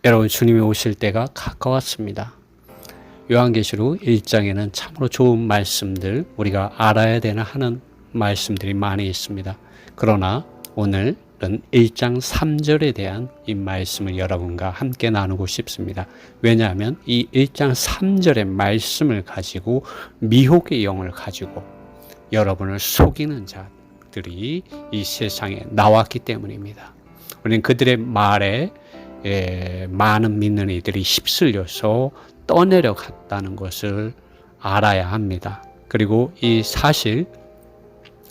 여러분, 주님이 오실 때가 가까웠습니다. 요한계시록 1장에는 참으로 좋은 말씀들, 우리가 알아야 되는 하는 말씀들이 많이 있습니다. 그러나 오늘은 1장 3절에 대한 이 말씀을 여러분과 함께 나누고 싶습니다. 왜냐하면 이 1장 3절의 말씀을 가지고 미혹의 영을 가지고 여러분을 속이는 자들이 이 세상에 나왔기 때문입니다. 우리는 그들의 말에 많은 믿는 이들이 휩쓸려서 떠내려 갔다는 것을 알아야 합니다. 그리고 이 사실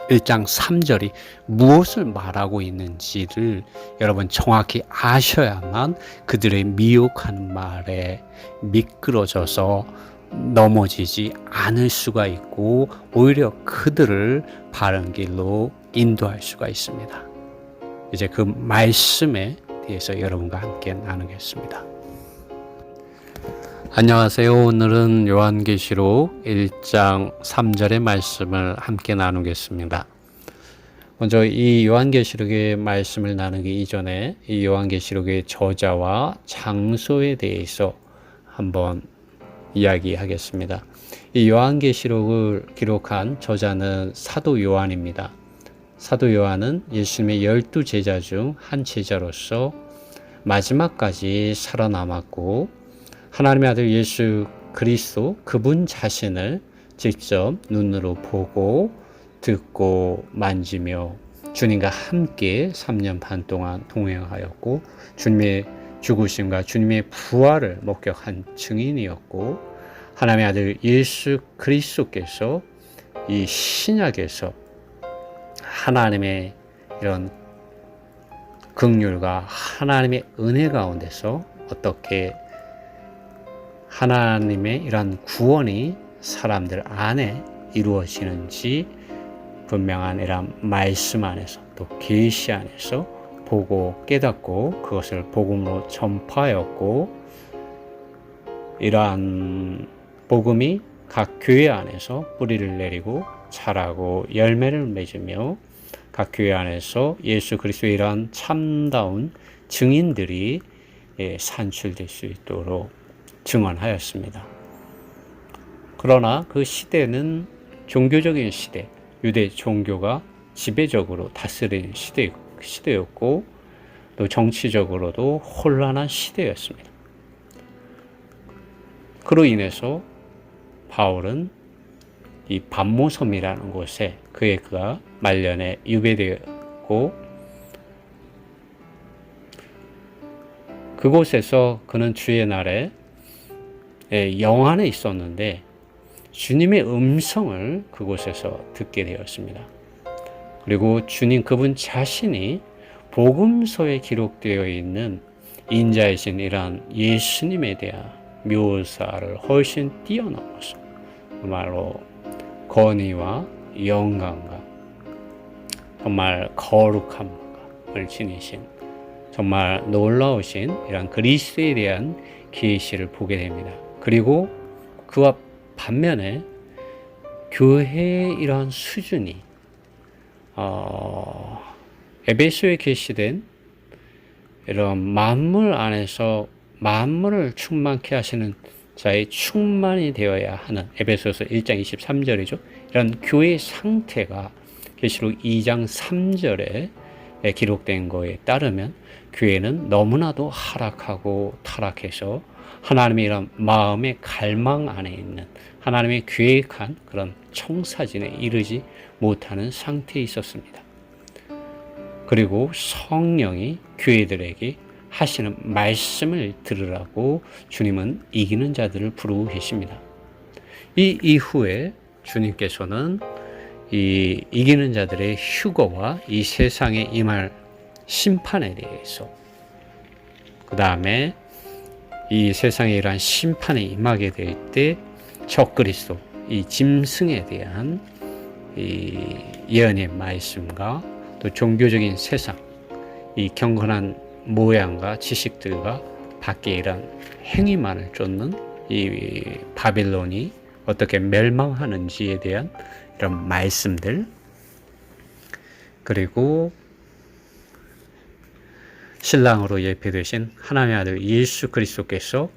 1장 3절이 무엇을 말하고 있는지를 여러분 정확히 아셔야만 그들의 미혹한 말에 미끄러져서 넘어지지 않을 수가 있고 오히려 그들을 바른 길로 인도할 수가 있습니다. 이제 그 말씀에 대해서 여러분과 함께 나누겠습니다. 안녕하세요. 오늘은 요한계시록 1장 3절의 말씀을 함께 나누겠습니다. 먼저 이 요한계시록의 말씀을 나누기 이전에 이 요한계시록의 저자와 장소에 대해서 한번 이야기하겠습니다. 이 요한계시록을 기록한 저자는 사도 요한입니다. 사도 요한은 예수님의 12제자 중 한 제자로서 마지막까지 살아남았고 하나님의 아들 예수 그리스도 그분 자신을 직접 눈으로 보고 듣고 만지며 주님과 함께 3년 반 동안 동행하였고 주님의 죽으심과 주님의 부활을 목격한 증인이었고 하나님의 아들 예수 그리스도께서 이 신약에서 하나님의 이런 긍휼과 하나님의 은혜 가운데서 어떻게 하나님의 이런 구원이 사람들 안에 이루어지는지 분명한 이런 말씀 안에서 또 계시 안에서 보고 깨닫고 그것을 복음으로 전파하였고 이러한 복음이 각 교회 안에서 뿌리를 내리고 자라고 열매를 맺으며 각 교회 안에서 예수 그리스도의 이러한 참다운 증인들이 산출될 수 있도록 증언하였습니다. 그러나 그 시대는 종교적인 시대, 유대 종교가 지배적으로 다스리는 시대였고 또 정치적으로도 혼란한 시대였습니다. 그로 인해서 바울은 이 반모섬이라는 곳에 그가 말년에 유배되었고 그곳에서 그는 주의 날에 영 안에 있었는데 주님의 음성을 그곳에서 듣게 되었습니다. 그리고 주님 그분 자신이 복음서에 기록되어 있는 인자이신 이러한 예수님에 대한 묘사를 훨씬 뛰어넘어서 정말로 권위와 영광과 정말 거룩함을 지니신 정말 놀라우신 이런 그리스도에 대한 계시를 보게 됩니다. 그리고 그와 반면에 교회의 이러한 수준이 에베소에 계시된 이런 만물 안에서 만물을 충만케 하시는 자의 충만이 되어야 하는 에베소서 1장 23절이죠. 이런 교회의 상태가 계시록 2장 3절에 기록된 거에 따르면 교회는 너무나도 하락하고 타락해서 하나님의 이런 마음의 갈망 안에 있는 하나님의 계획한 그런 청사진에 이르지 못하는 상태에 있었습니다. 그리고 성령이 교회들에게 하시는 말씀을 들으라고 주님은 이기는 자들을 부르고 계십니다. 이 이후에 주님께서는 이 이기는 자들의 휴거와 이 세상에 임할 심판에 대해서 그 다음에 이 세상에 이러한 심판에 임하게 될 때 적그리스도 이 짐승에 대한 이 예언의 말씀과 또 종교적인 세상 이 경건한 모양과 지식들과 밖에 이런 행위만을 쫓는 이 바빌론이 어떻게 멸망하는지에 대한 이런 말씀들 그리고 신랑으로 예표되신 하나님의 아들 예수 그리스도께서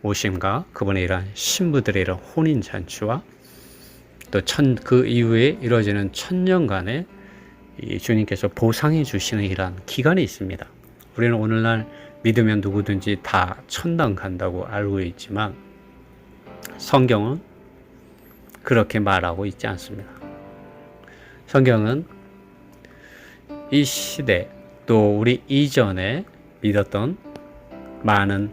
오심과 그분의 이러한 신부들의 이런 혼인잔치와 또 그 이후에 이루어지는 천년간의 이 주님께서 보상해 주시는 이러한 기간이 있습니다. 우리는 오늘날 믿으면 누구든지 다 천당 간다고 알고 있지만 성경은 그렇게 말하고 있지 않습니다. 성경은 이 시대 또 우리 이전에 믿었던 많은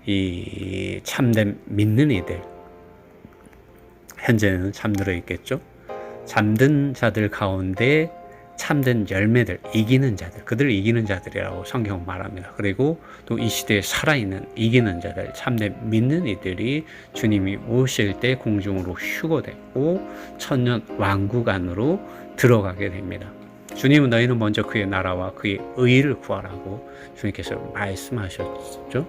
이 참된 믿는 이들, 현재는 잠들어 있겠죠. 잠든 자들 가운데 참된 열매들, 이기는 자들, 그들을 이기는 자들이라고 성경은 말합니다. 그리고 또 이 시대에 살아있는 이기는 자들, 참된 믿는 이들이 주님이 오실 때 공중으로 휴거되고 천년 왕국 안으로 들어가게 됩니다. 주님은 너희는 먼저 그의 나라와 그의 의를 구하라고 주님께서 말씀하셨죠.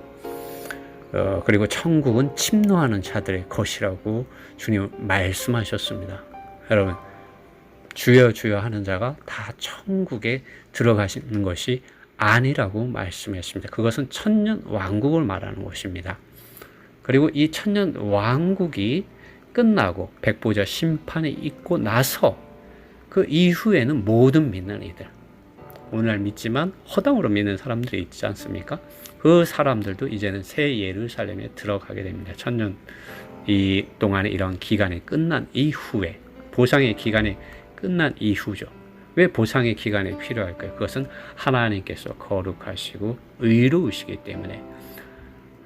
그리고 천국은 침노하는 자들의 것이라고 주님은 말씀하셨습니다. 여러분, 주여 주여 하는 자가 다 천국에 들어가시는 것이 아니라고 말씀했습니다. 그것은 천년 왕국을 말하는 것입니다. 그리고 이 천년 왕국이 끝나고 백보자 심판이 있고 나서 그 이후에는 모든 믿는 이들, 오늘 믿지만 허당으로 믿는 사람들이 있지 않습니까? 그 사람들도 이제는 새 예루살렘에 들어가게 됩니다. 천년 이 동안의 이런 기간이 끝난 이후에, 보상의 기간이 끝난 이후죠. 왜 보상의 기간이 필요할까요? 그것은 하나님께서 거룩하시고 의로우시기 때문에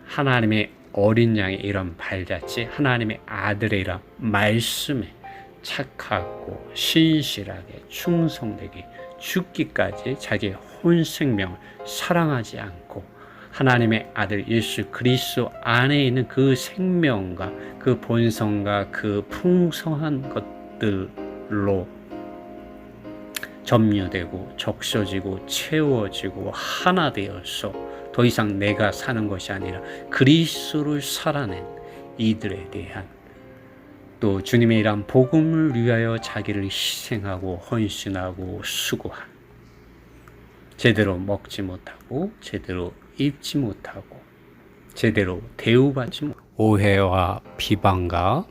하나님의 어린 양의 이런 발자취, 하나님의 아들의 이런 말씀에 착하고 신실하게 충성되게 죽기까지 자기의 혼 생명을 사랑하지 않고 하나님의 아들 예수 그리스도 안에 있는 그 생명과 그 본성과 그 풍성한 것들로 점유되고 적셔지고 채워지고 하나 되어서 더 이상 내가 사는 것이 아니라 그리스도를 살아낸 이들에 대한, 또 주님의 이러한 복음을 위하여 자기를 희생하고 헌신하고 수고한, 제대로 먹지 못하고 제대로 입지 못하고 제대로 대우받지 못하고 오해와 비방과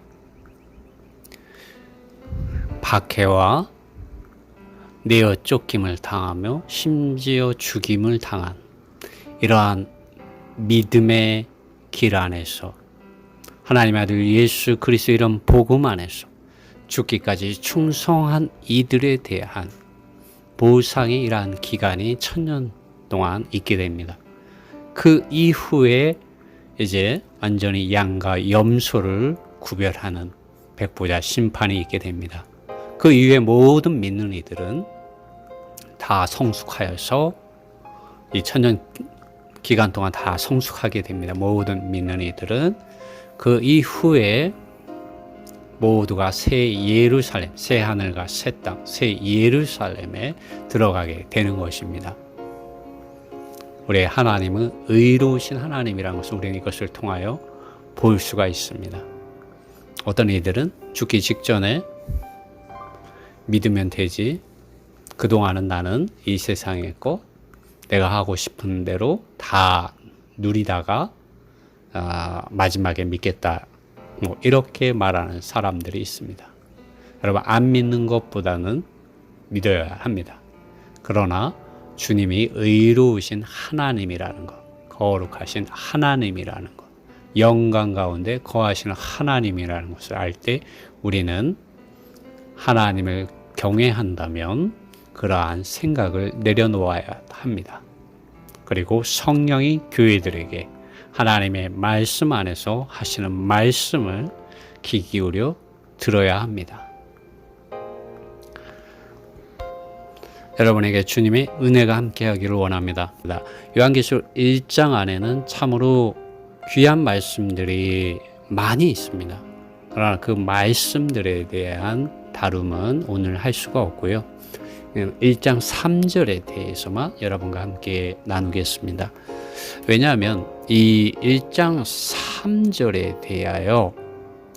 박해와 내어 쫓김을 당하며 심지어 죽임을 당한 이러한 믿음의 길 안에서 하나님의 아들 예수 그리스도 이런 복음 안에서 죽기까지 충성한 이들에 대한 보상의 이러한 기간이 천년 동안 있게 됩니다. 그 이후에 이제 완전히 양과 염소를 구별하는 백보자 심판이 있게 됩니다. 그 이후에 모든 믿는 이들은 다 성숙하여서 이 천년 기간 동안 다 성숙하게 됩니다. 모든 믿는 이들은 그 이후에 모두가 새 예루살렘, 새 하늘과 새 땅, 새 예루살렘에 들어가게 되는 것입니다. 우리 하나님은 의로우신 하나님이라는 것을 우리는 이것을 통하여 볼 수가 있습니다. 어떤 이들은 죽기 직전에 믿으면 되지, 그동안은 나는 이 세상의 것, 내가 하고 싶은 대로 다 누리다가 마지막에 믿겠다, 이렇게 말하는 사람들이 있습니다. 여러분, 안 믿는 것보다는 믿어야 합니다. 그러나 주님이 의로우신 하나님이라는 것, 거룩하신 하나님이라는 것, 영광 가운데 거하시는 하나님이라는 것을 알 때 우리는 하나님을 경외한다면 그러한 생각을 내려놓아야 합니다. 그리고 성령이 교회들에게 하나님의 말씀 안에서 하시는 말씀을 귀 기울여 들어야 합니다. 여러분에게 주님의 은혜가 함께하기를 원합니다. 요한계시록 1장 안에는 참으로 귀한 말씀들이 많이 있습니다. 그러나 그 말씀들에 대한 다룸은 오늘 할 수가 없고요. 1장 3절에 대해서만 여러분과 함께 나누겠습니다. 왜냐하면 이 1장 3절에 대하여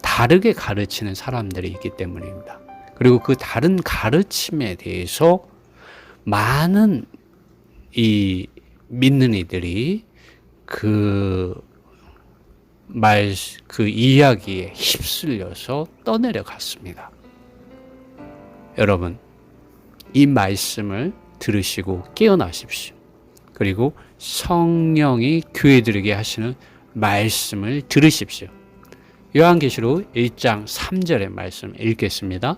다르게 가르치는 사람들이 있기 때문입니다. 그리고 그 다른 가르침에 대해서 많은 이 믿는 이들이 그 이야기에 휩쓸려서 떠내려 갔습니다. 여러분, 이 말씀을 들으시고 깨어나십시오. 그리고 성령이 교회들에게 하시는 말씀을 들으십시오. 요한계시록 1장 3절의 말씀 읽겠습니다.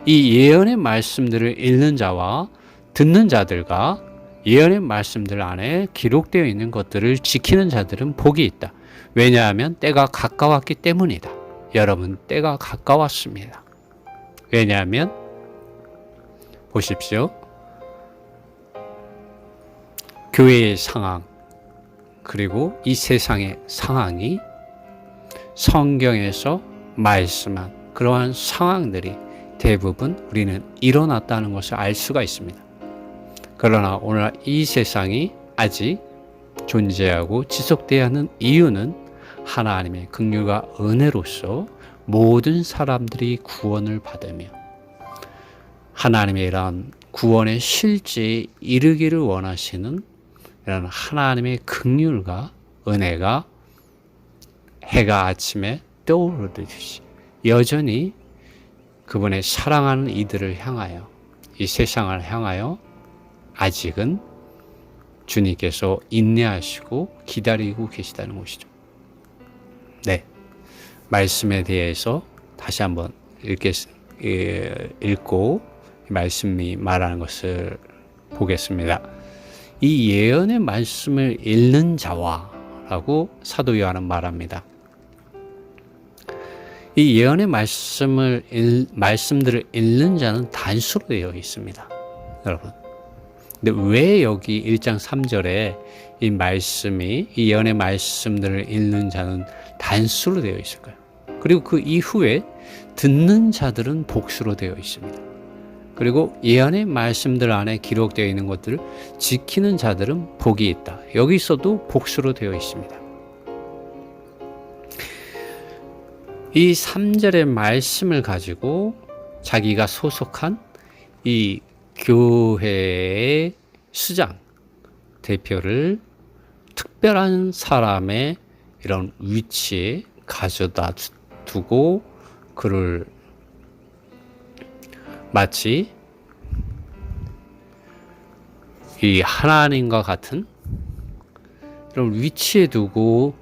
이 예언의 말씀들을 읽는 자와 듣는 자들과 예언의 말씀들 안에 기록되어 있는 것들을 지키는 자들은 복이 있다. 왜냐하면 때가 가까웠기 때문이다. 여러분, 때가 가까웠습니다. 왜냐하면 보십시오. 교회의 상황, 그리고 이 세상의 상황이 성경에서 말씀한 그러한 상황들이 대부분 우리는 일어났다는 것을 알 수가 있습니다. 그러나 오늘 이 세상이 아직 존재하고 지속되어야 하는 이유는 하나님의 긍휼과 은혜로서 모든 사람들이 구원을 받으며 하나님의 이러한 구원의 실제에 이르기를 원하시는 이런 하나님의 긍휼과 은혜가 해가 아침에 떠오르듯이 여전히 그분의 사랑하는 이들을 향하여, 이 세상을 향하여 아직은 주님께서 인내하시고 기다리고 계시다는 것이죠. 네, 말씀에 대해서 다시 한번 읽고 말씀이 말하는 것을 보겠습니다. 이 예언의 말씀을 읽는 자와라고 사도 요한은 말합니다. 이 예언의 말씀들을 읽는 자는 단수로 되어 있습니다. 여러분, 근데 왜 여기 1장 3절에 이 말씀이, 이 예언의 말씀들을 읽는 자는 단수로 되어 있을까요? 그리고 그 이후에 듣는 자들은 복수로 되어 있습니다. 그리고 예언의 말씀들 안에 기록되어 있는 것들을 지키는 자들은 복이 있다. 여기서도 복수로 되어 있습니다. 이 3절의 말씀을 가지고 자기가 소속한 이 교회의 수장, 대표를 특별한 사람의 이런 위치에 가져다 두고 그를 마치 이 하나님과 같은 이런 위치에 두고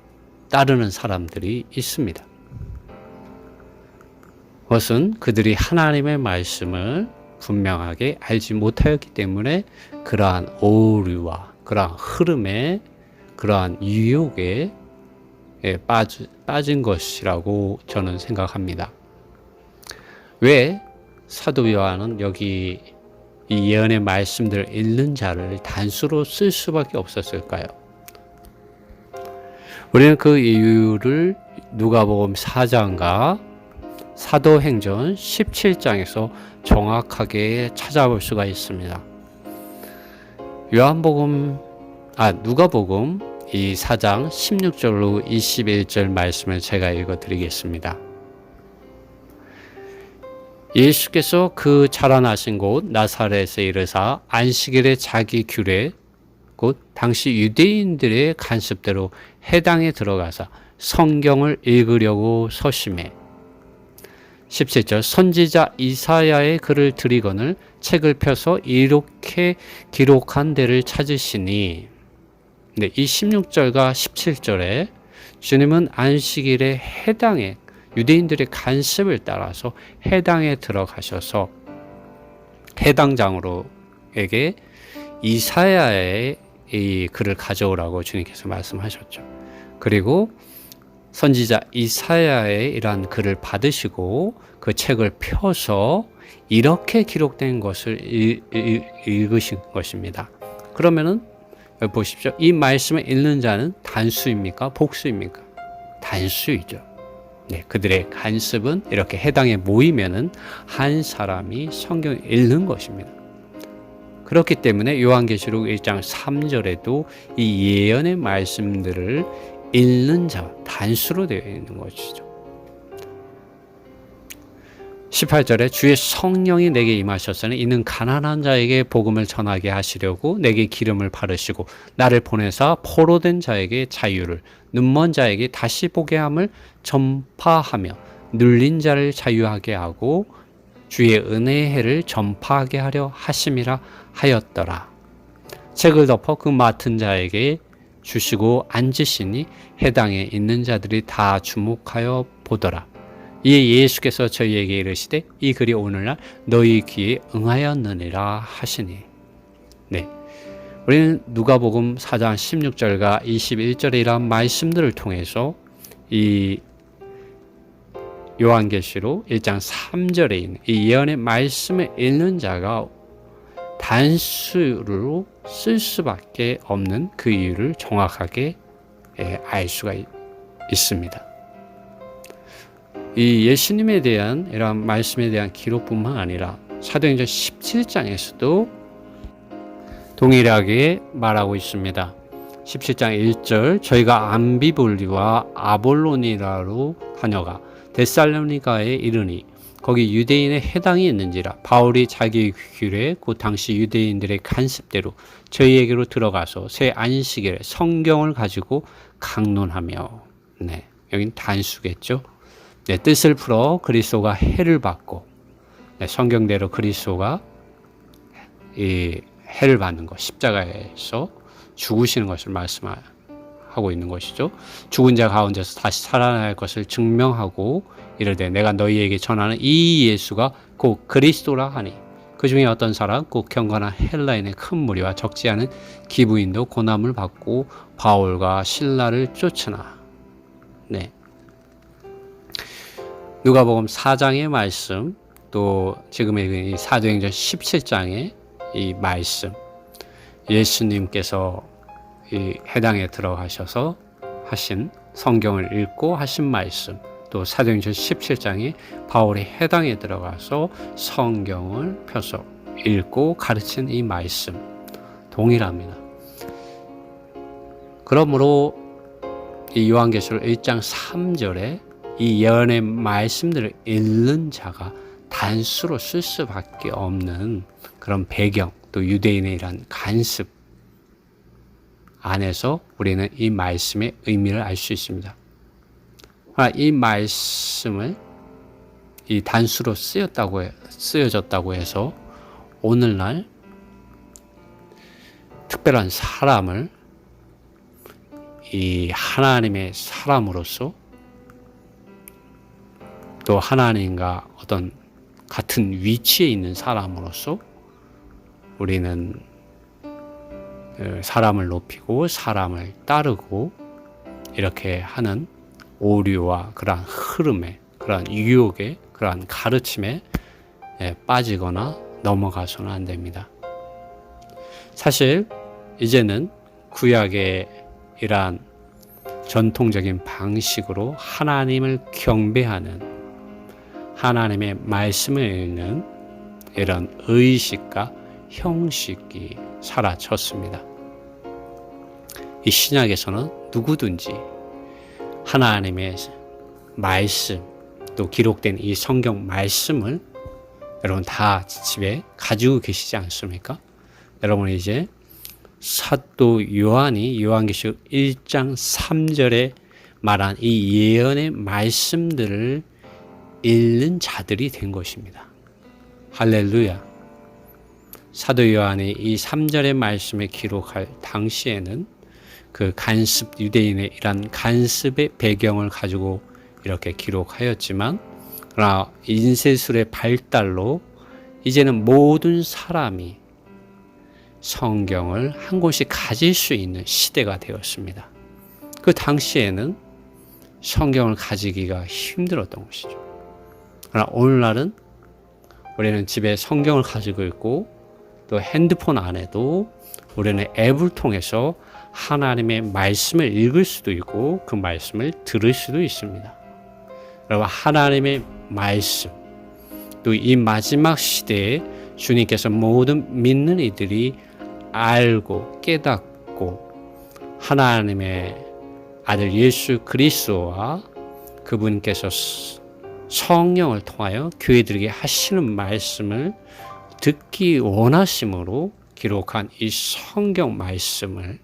따르는 사람들이 있습니다. 그것은 그들이 하나님의 말씀을 분명하게 알지 못하였기 때문에 그러한 오류와 그러한 흐름에, 그러한 유혹에 빠진 것이라고 저는 생각합니다. 왜 사도 요한은 여기 이 예언의 말씀들을 읽는 자를 단수로 쓸 수밖에 없었을까요? 우리는 그 이유를 누가복음 4장과 사도행전 17장에서 정확하게 찾아볼 수가 있습니다. 누가복음 이 4장 16절로 21절 말씀을 제가 읽어드리겠습니다. 예수께서 그 자라나신 곳 나사렛에 이르사 안식일에 자기 규례 곧 당시 유대인들의 간습대로 회당에 들어가서 성경을 읽으려고 서심해 17절 선지자 이사야의 글을 들이거늘 책을 펴서 이렇게 기록한 데를 찾으시니, 이 16절과 17절에 주님은 안식일에 회당에 유대인들의 간습을 따라서 회당에 들어가셔서 해당장으로에게 이사야의 이 글을 가져오라고 주님께서 말씀하셨죠. 그리고 선지자 이사야의 이러한 글을 받으시고 그 책을 펴서 이렇게 기록된 것을 읽으신 것입니다. 그러면은 여기 보십시오. 이 말씀을 읽는 자는 단수입니까? 복수입니까? 단수이죠. 네, 그들의 간습은 이렇게 해당에 모이면은 한 사람이 성경을 읽는 것입니다. 그렇기 때문에 요한계시록 1장 3절에도 이 예언의 말씀들을 읽는 자, 단수로 되어 있는 것이죠. 18절에 주의 성령이 내게 임하셨으니 이는 가난한 자에게 복음을 전하게 하시려고 내게 기름을 바르시고 나를 보내사 포로된 자에게 자유를 눈먼 자에게 다시 보게 함을 전파하며 눌린 자를 자유하게 하고 주의 은혜의 해를 전파하게 하려 하심이라 하였더라. 책을 덮어 그 맡은 자에게 주시고 앉으시니 해당에 있는 자들이 다 주목하여 보더라. 이에 예수께서 저희에게 이르시되 이 글이 오늘날 너희 귀에 응하였느니라 하시니. 네, 우리는 누가복음 4장 16절과 21절의 이러한 말씀들을 통해서 이 요한계시록 1장 3절에 있는 이 예언의 말씀을 읽는 자가 단수로 쓸 수밖에 없는 그 이유를 정확하게 알 수가 있습니다. 이 예수님에 대한 이러한 말씀에 대한 기록뿐만 아니라 사도행전 17장에서도 동일하게 말하고 있습니다. 17장 1절 저희가 암비볼리와 아볼로니라로 다녀가 데살로니가에 이르니 거기 유대인의 해당이 있는지라 바울이 자기 규례 곧 당시 유대인들의 간습대로 저희에게로 들어가서 새 안식일에 성경을 가지고 강론하며. 네, 여긴 단수겠죠. 네, 뜻을 풀어 그리스도가 해를 받고, 네, 성경대로 그리스도가 이 해를 받는 것, 십자가에서 죽으시는 것을 말씀하고 있는 것이죠. 죽은 자 가운데서 다시 살아날 것을 증명하고 이르되 내가 너희에게 전하는 이 예수가 곧 그리스도라 하니 그 중에 어떤 사람 곧 경건한 헬라인의 큰 무리와 적지 않은 기부인도 고난을 받고 바울과 실라를 쫓으나. 네, 누가복음 4장의 말씀, 또 지금 읽은 사도행전 17장의 이 말씀, 예수님께서 이 해당에 들어가셔서 하신 성경을 읽고 하신 말씀, 또 사도행전 17장에 바울이 해당에 들어가서 성경을 펴서 읽고 가르친 이 말씀 동일합니다. 그러므로 이 요한계시록 1장 3절에 이 예언의 말씀들을 읽는 자가 단수로 쓸 수밖에 없는 그런 배경, 또 유대인의 이런 간습 안에서 우리는 이 말씀의 의미를 알 수 있습니다. 이 말씀을 이 단수로 쓰여졌다고 해서 오늘날 특별한 사람을 이 하나님의 사람으로서 또 하나님과 어떤 같은 위치에 있는 사람으로서 우리는 사람을 높이고 사람을 따르고 이렇게 하는 오류와 그러한 흐름에, 그러한 유혹에, 그러한 가르침에 빠지거나 넘어가서는 안 됩니다. 사실 이제는 구약의 이러한 전통적인 방식으로 하나님을 경배하는, 하나님의 말씀을 읽는 이런 의식과 형식이 사라졌습니다. 이 신약에서는 누구든지 하나님의 말씀, 또 기록된 이 성경 말씀을 여러분 다 집에 가지고 계시지 않습니까? 여러분 이제 사도 요한이 요한계시록 1장 3절에 말한 이 예언의 말씀들을 읽는 자들이 된 것입니다. 할렐루야. 사도 요한이 이 3절의 말씀을 기록할 당시에는 그 간습, 유대인의 이런 간습의 배경을 가지고 이렇게 기록하였지만, 그러나 인쇄술의 발달로 이제는 모든 사람이 성경을 한 권씩 가질 수 있는 시대가 되었습니다. 그 당시에는 성경을 가지기가 힘들었던 것이죠. 그러나 오늘날은 우리는 집에 성경을 가지고 있고 또 핸드폰 안에도 우리는 앱을 통해서 하나님의 말씀을 읽을 수도 있고 그 말씀을 들을 수도 있습니다. 여러분, 하나님의 말씀, 또 이 마지막 시대에 주님께서 모든 믿는 이들이 알고 깨닫고 하나님의 아들 예수 그리스도와 그분께서 성령을 통하여 교회들에게 하시는 말씀을 듣기 원하심으로 기록한 이 성경 말씀을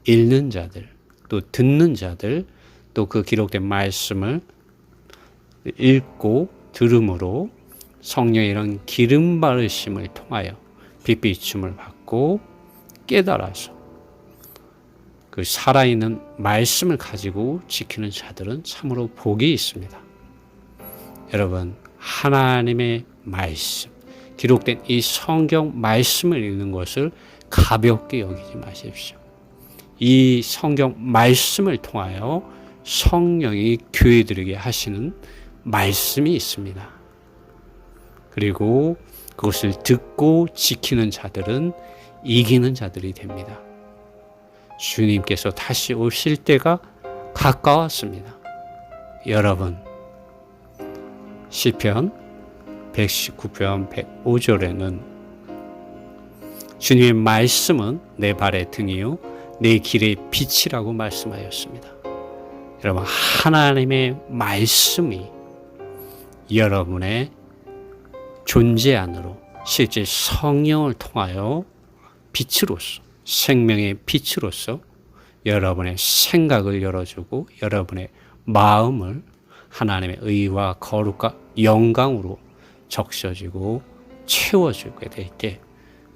읽는 자들, 또 듣는 자들, 또 그 기록된 말씀을 읽고 들음으로 성령의 이런 기름 바르심을 통하여 빛비춤을 받고 깨달아서 그 살아있는 말씀을 가지고 지키는 자들은 참으로 복이 있습니다. 여러분, 하나님의 말씀, 기록된 이 성경 말씀을 읽는 것을 가볍게 여기지 마십시오. 이 성경 말씀을 통하여 성령이 교회들에게 하시는 말씀이 있습니다. 그리고 그것을 듣고 지키는 자들은 이기는 자들이 됩니다. 주님께서 다시 오실 때가 가까웠습니다. 여러분, 시편 119편 105절에는 주님의 말씀은 내 발의 등이요 내 길의 빛이라고 말씀하였습니다. 여러분, 하나님의 말씀이 여러분의 존재 안으로 실제 성령을 통하여 빛으로서, 생명의 빛으로서 여러분의 생각을 열어주고 여러분의 마음을 하나님의 의와 거룩과 영광으로 적셔지고 채워주게 될 때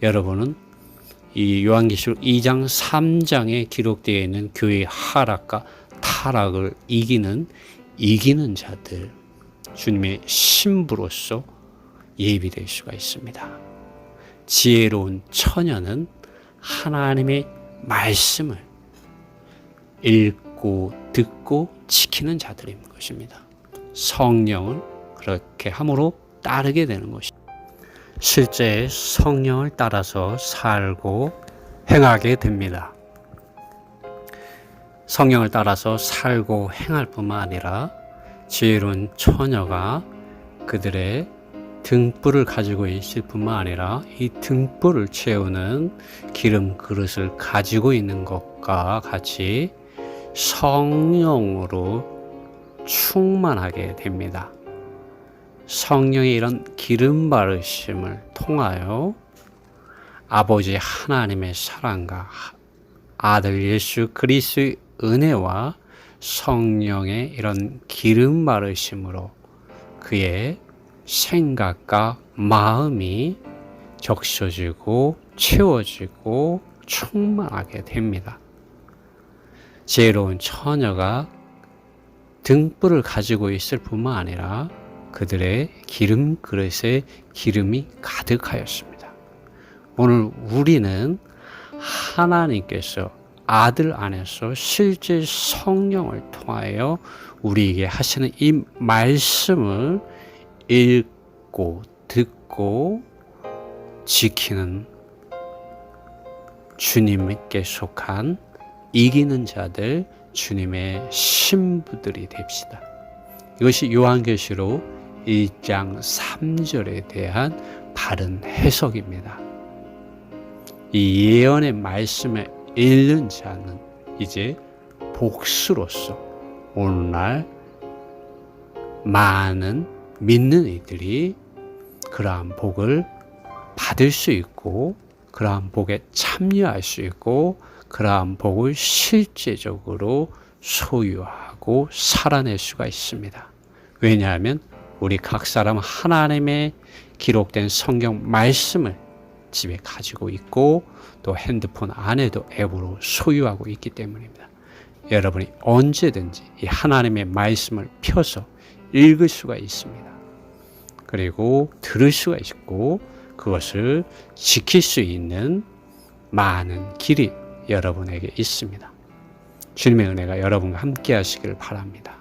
여러분은 이 요한계시록 2장 3장에 기록되어 있는 교회의 하락과 타락을 이기는 자들, 주님의 신부로서 예비될 수가 있습니다. 지혜로운 처녀는 하나님의 말씀을 읽고 듣고 지키는 자들인 것입니다. 성령을 그렇게 함으로 따르게 되는 것입니다. 실제 성령을 따라서 살고 행하게 됩니다. 성령을 따라서 살고 행할 뿐만 아니라 지혜로운 처녀가 그들의 등불을 가지고 있을 뿐만 아니라 이 등불을 채우는 기름 그릇을 가지고 있는 것과 같이 성령으로 충만하게 됩니다. 성령의 이런 기름 바르심을 통하여 아버지 하나님의 사랑과 아들 예수 그리스도의 은혜와 성령의 이런 기름 바르심으로 그의 생각과 마음이 적셔지고 채워지고 충만하게 됩니다. 지혜로운 처녀가 등불을 가지고 있을 뿐만 아니라 그들의 기름 그릇에 기름이 가득하였습니다. 오늘 우리는 하나님께서 아들 안에서 실제 성령을 통하여 우리에게 하시는 이 말씀을 읽고 듣고 지키는 주님께 속한 이기는 자들, 주님의 신부들이 됩시다. 이것이 요한계시록 1장 3절에 대한 바른 해석입니다. 이 예언의 말씀을 읽는 자는 이제 복수로서 오늘날 많은 믿는 이들이 그러한 복을 받을 수 있고 그러한 복에 참여할 수 있고 그러한 복을 실제적으로 소유하고 살아낼 수가 있습니다. 왜냐하면 우리 각 사람 하나님의 기록된 성경 말씀을 집에 가지고 있고 또 핸드폰 안에도 앱으로 소유하고 있기 때문입니다. 여러분이 언제든지 이 하나님의 말씀을 펴서 읽을 수가 있습니다. 그리고 들을 수가 있고 그것을 지킬 수 있는 많은 길이 여러분에게 있습니다. 주님의 은혜가 여러분과 함께 하시길 바랍니다.